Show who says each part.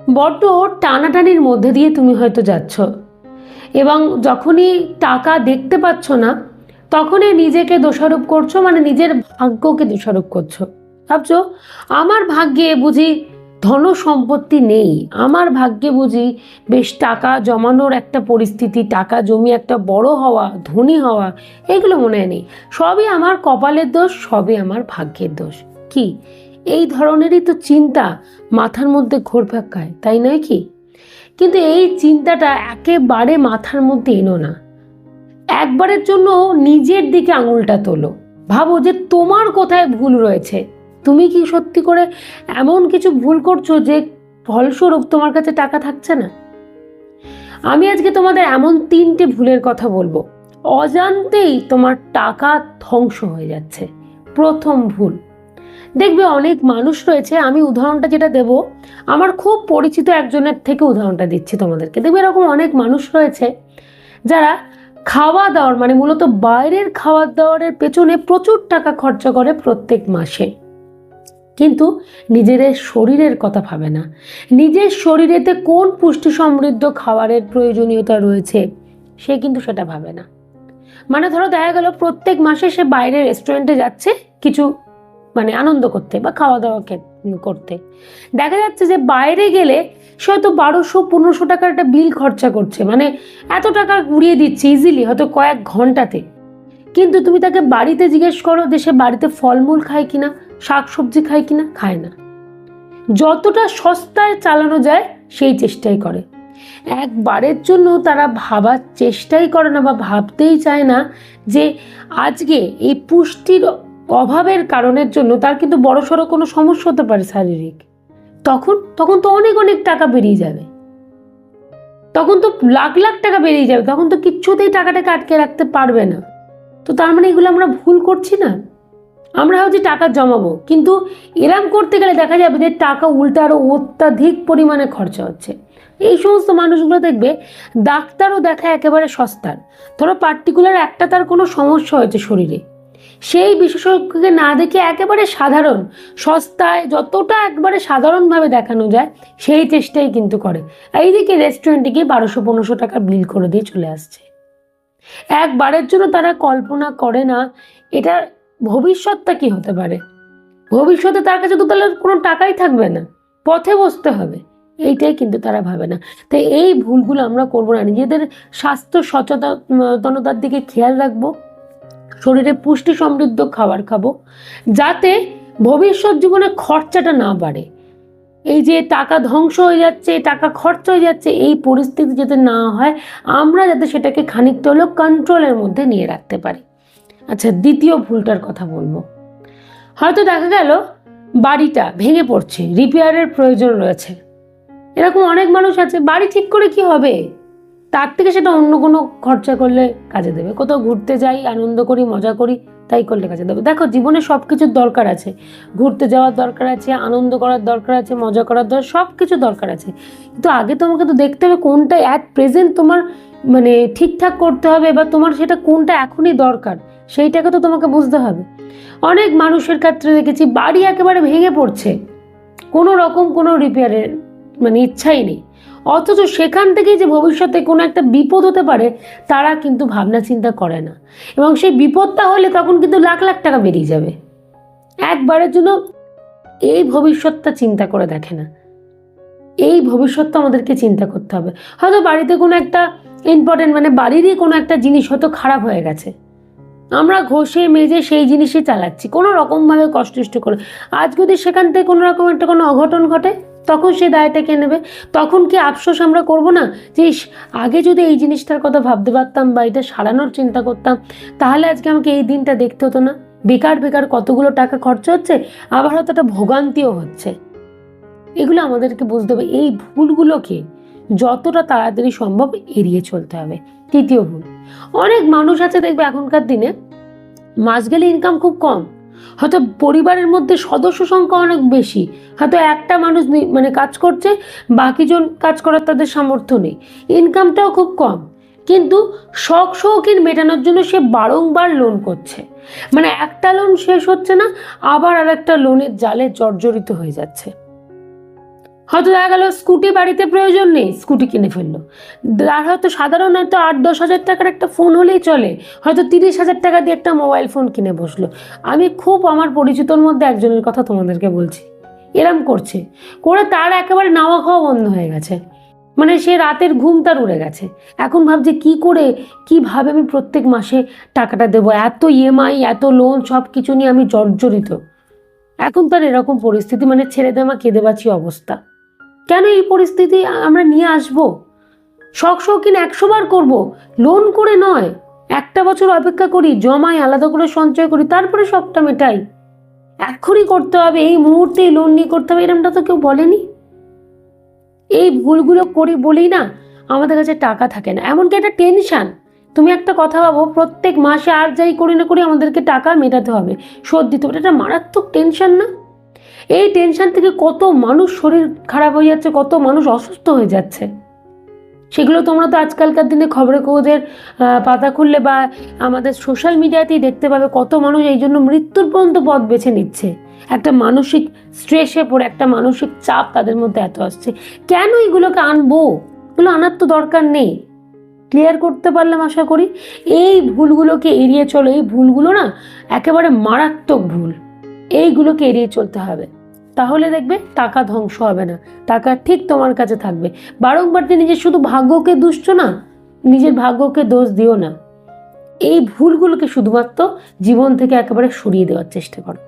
Speaker 1: বড্ড টানাটানির মধ্যে দিয়ে তুমি হয়তো যাচ্ছ এবং যখনই টাকা দেখতে পাচ্ছ না তখনই নিজেকে দোষারোপ করছো, মানে নিজের ভাগ্যকে দোষারোপ করছো। ভাবছো আমার ভাগ্যে বুঝি ধন সম্পত্তি নেই, আমার ভাগ্যে বুঝি বেশ টাকা জমানোর একটা পরিস্থিতি, টাকা জমি একটা বড় হওয়া, ধনী হওয়া, এগুলো মনে নেই। সবই আমার কপালের দোষ, সবই আমার ভাগ্যের দোষ। কি এই ধরনেরই তো চিন্তা মাথার মধ্যে ঘুরপাক খায়, তাই নয় কি? কিন্তু এই চিন্তাটা একেবারে মাথার মধ্যে এনো না। একবারের জন্য নিজের দিকে আঙুলটা তোলো, ভাবো যে তোমার কোথায় ভুল রয়েছে। তুমি কি সত্যি করে এমন কিছু ভুল করছো যে ফলস্বরূপ তোমার কাছে টাকা থাকছে না? আমি আজকে তোমাদের এমন 3টে ভুলের কথা বলবো, অজান্তেই তোমার টাকা ধ্বংস হয়ে যাচ্ছে। প্রথম ভুল, দেখবে অনেক মানুষ রয়েছে, আমি উদাহরণটা যেটা দেব আমার খুব পরিচিত একজনের থেকে উদাহরণটা দিচ্ছি তোমাদেরকে। দেখবে এরকম অনেক মানুষ রয়েছে যারা খাওয়া দাওয়ার, মানে মূলত বাইরের খাওয়া দাওয়ারের পেছনে প্রচুর টাকা খরচা করে প্রত্যেক মাসে, কিন্তু নিজের শরীরের কথা ভাবে না। নিজের শরীরেতে কোন পুষ্টি সমৃদ্ধ খাবারের প্রয়োজনীয়তা রয়েছে সে কিন্তু সেটা ভাবে না। মানে ধরো দেখা গেল প্রত্যেক মাসে সে বাইরে রেস্টুরেন্টে যাচ্ছে কিছু মানে আনন্দ করতে বা খাওয়া দাওয়া করতে, দেখা যাচ্ছে যে বাইরে গেলে সে হয়তো 1200-1500 টাকার একটা বিল খরচা করছে, মানে এত টাকা উড়িয়ে দিচ্ছে ইজিলি হয়তো কয়েক ঘন্টাতে। কিন্তু তুমি তাকে বাড়িতে জিজ্ঞেস করো যে সে বাড়িতে ফলমূল খায় কিনা, শাকসবজি খায় কিনা, খায় না। যতটা সস্তায় চালানো যায় সেই চেষ্টাই করে, একবারের জন্য তারা ভাবার চেষ্টাই করে না বা ভাবতেই চায় না যে আজকে এই পুষ্টির অভাবের কারণের জন্য তার কিন্তু বড়সড় কোনো সমস্যা হতে পারে শারীরিক। তখন তখন তো অনেক অনেক টাকা বেরিয়ে যাবে, তখন তো লাখ লাখ টাকা বেরিয়ে যাবে, তখন তো কিচ্ছুতেই টাকাটাকে আটকে রাখতে পারবে না। তো তার মানে এগুলো আমরা ভুল করছি না? আমরা ভাবছি টাকা জমাবো, কিন্তু এরম করতে গেলে দেখা যাবে যে টাকা উল্টে আরো অত্যাধিক পরিমাণে খরচা হচ্ছে। এই সমস্ত মানুষগুলো দেখবে ডাক্তারও দেখায় একেবারে সস্তার। ধরো পার্টিকুলার একটা তার কোনো সমস্যা হয়েছে শরীরে, সেই বিশেষজ্ঞকে না দেখে একেবারে সাধারণ সস্তায় যতটা একবারে সাধারণভাবে দেখানো যায় সেই চেষ্টাই কিন্তু করে। এইদিকে রেস্টুরেন্টে গিয়ে 1200-1500 টাকা বিল করে দিয়ে চলে আসছে। একবারের জন্য তারা কল্পনা করে না এটা ভবিষ্যৎটা কি হতে পারে। ভবিষ্যতে তার কাছে তো তাহলে কোনো টাকাই থাকবে না, পথে বসতে হবে, এইটাই কিন্তু তারা ভাবে না। তাই এই ভুলগুলো আমরা করবো না, নিজেদের স্বাস্থ্য সচেতনতার দিকে খেয়াল রাখবো, শরীরে পুষ্টি সমৃদ্ধ খাবার খাবো যাতে ভবিষ্যৎ জীবনে খরচাটা না বাড়ে। এই যে টাকা ধ্বংস হয়ে যাচ্ছে, টাকা খরচ হয়ে যাচ্ছে, এই পরিস্থিতি যাতে না হয়, আমরা যাতে সেটাকে খানিকটা হলেও কন্ট্রোলের মধ্যে নিয়ে রাখতে পারি। আচ্ছা, দ্বিতীয় ভুলটার কথা বলবো। হয়তো দেখা গেল বাড়িটা ভেঙে পড়ছে, রিপেয়ারের প্রয়োজন রয়েছে। এরকম অনেক মানুষ আছে, বাড়ি ঠিক করে কি হবে, তার থেকে সেটা অন্য কোনো খরচা করলে কাজে দেবে। কোথাও ঘুরতে যাই, আনন্দ করি, মজা করি, তাই করলে কাজে দেবে। দেখো জীবনে সব কিছুর দরকার আছে, ঘুরতে যাওয়ার দরকার আছে, আনন্দ করার দরকার আছে, মজা করার দরকার, সব কিছু দরকার আছে। কিন্তু আগে তোমাকে তো দেখতে হবে কোনটা অ্যাট প্রেজেন্ট তোমার মানে ঠিকঠাক করতে হবে, বা তোমার সেটা কোনটা এখনই দরকার সেইটাকে তো তোমাকে বুঝতে হবে। অনেক মানুষের ক্ষেত্রে দেখেছি বাড়ি একেবারে ভেঙে পড়ছে, কোনো রকম কোনো রিপেয়ারের মানে ইচ্ছাই নেই, অথচ সেখান থেকেই যে ভবিষ্যতে কোনো একটা বিপদ হতে পারে তারা কিন্তু ভাবনা চিন্তা করে না, এবং সেই বিপদটা হলে তখন কিন্তু লাখ লাখ টাকা বেরিয়ে যাবে। একবারের জন্য এই ভবিষ্যৎটা চিন্তা করে দেখে না। এই ভবিষ্যৎটা আমাদেরকে চিন্তা করতে হবে। হয়তো বাড়িতে কোনো একটা ইম্পর্টেন্ট মানে বাড়িরই কোনো একটা জিনিস হয়তো খারাপ হয়ে গেছে, আমরা ঘষে মেজে সেই জিনিসই চালাচ্ছি কোনো রকমভাবে কষ্ট করে। আজ যদি সেখান থেকে কোনো রকম একটা কোনো অঘটন ঘটে তখন সে দায়টা কে নেবে? তখন কি আফসোস আমরা করব না যে আগে যদি এই জিনিসটার কথা ভাবতে পারতাম বা এটা সারানোর চিন্তা করতাম তাহলে আজকে আমাকে এই দিনটা দেখতে হতো না, বেকার বেকার কতগুলো টাকা খরচা হচ্ছে, আবার হয়তো একটা ভোগান্তিও হচ্ছে। এগুলো আমাদেরকে বুঝতে হবে, এই ভুলগুলোকে যতটা তাড়াতাড়ি সম্ভব এড়িয়ে চলতে হবে। তৃতীয় ভুল, অনেক মানুষ আছে দেখবে এখনকার দিনে মাস গেলে ইনকাম খুব কম, হয়তো পরিবারের মধ্যে সদস্য সংখ্যা অনেক বেশি, হয়তো একটা মানুষ মানে কাজ করছে, বাকিজন কাজ করার তাদের সামর্থ্য নেই, ইনকামটাও খুব কম, কিন্তু শখ শৌখিন মেটানোর জন্য সে বারংবার লোন করছে। মানে একটা লোন শেষ হচ্ছে না, আবার আর একটা লোনের জালে জর্জরিত হয়ে যাচ্ছে। হয়তো দেখা গেল স্কুটি বাড়িতে প্রয়োজন নেই, স্কুটি কিনে ফেললো। আর হয়তো সাধারণ হয়তো 8-10 হাজার টাকার একটা ফোন হলেই চলে, হয়তো 30 হাজার টাকা দিয়ে একটা মোবাইল ফোন কিনে বসলো। আমি খুব আমার পরিচিতর মধ্যে একজনের কথা তোমাদেরকে বলছি, এরম করছে, করে তার একেবারে নাওয়া খাওয়া বন্ধ হয়ে গেছে, মানে সে রাতের ঘুম তার উড়ে গেছে। এখন ভাবছে কি করে কিভাবে আমি প্রত্যেক মাসে টাকাটা দেবো, এত ইএমআই এত লোন সব কিছু নিয়ে আমি জর্জরিত। এখন তার এরকম পরিস্থিতি, মানে ছেড়ে দেওয়া কেঁদে বাঁচি অবস্থা। কেন এই পরিস্থিতি আমরা নিয়ে আসবো? শখ শৌখিন 100 বার করবো, লোন করে নয়। একটা বছর অপেক্ষা করি, জমাই, আলাদা করে সঞ্চয় করি, তারপরে শখটা মেটাই। এখনই করতে হবে, এই মুহূর্তেই লোন নিয়ে করতে হবে, এরমটা তো কেউ বলেনি। এই ভুলগুলো করি বলেই না আমাদের কাছে টাকা থাকে না। এমনকি একটা টেনশন, তুমি একটা কথা ভাবো, প্রত্যেক মাসে আর যাই করি না করি আমাদেরকে টাকা মেটাতে হবে, শোধ দিতে হবে, এটা মারাত্মক টেনশন না? এই টেনশন থেকে কত মানুষ শরীর খারাপ হয়ে যাচ্ছে, কত মানুষ অসুস্থ হয়ে যাচ্ছে। সেগুলো তোমরা তো আজকালকার দিনে খবরের কাগজের পাতা খুললে বা আমাদের সোশ্যাল মিডিয়াতেই দেখতে পাবে, কত মানুষ এই জন্য মৃত্যুর পর্যন্ত পথ বেছে নিচ্ছে। একটা মানসিক স্ট্রেসে পড়ে, একটা মানসিক চাপ তাদের মধ্যে এত আসছে। কেন এগুলোকে আনবো? এগুলো আনার তো দরকার নেই। ক্লিয়ার করতে পারলাম আশা করি। এই ভুলগুলোকে এড়িয়ে চলো, এই ভুলগুলো না একেবারে মারাত্মক ভুল, এইগুলোকে এড়িয়ে চলতে হবে। তাহলে দেখবে টাকা ধ্বংস হবে না, টাকা ঠিক তোমার কাছে থাকবে। বারংবার নিজের শুধু ভাগ্যকে দুষছো না, নিজের ভাগ্যকে দোষ দিও না। এই ভুলগুলোকে শুধুমাত্র জীবন থেকে একেবারে সরিয়ে দেওয়ার চেষ্টা করো।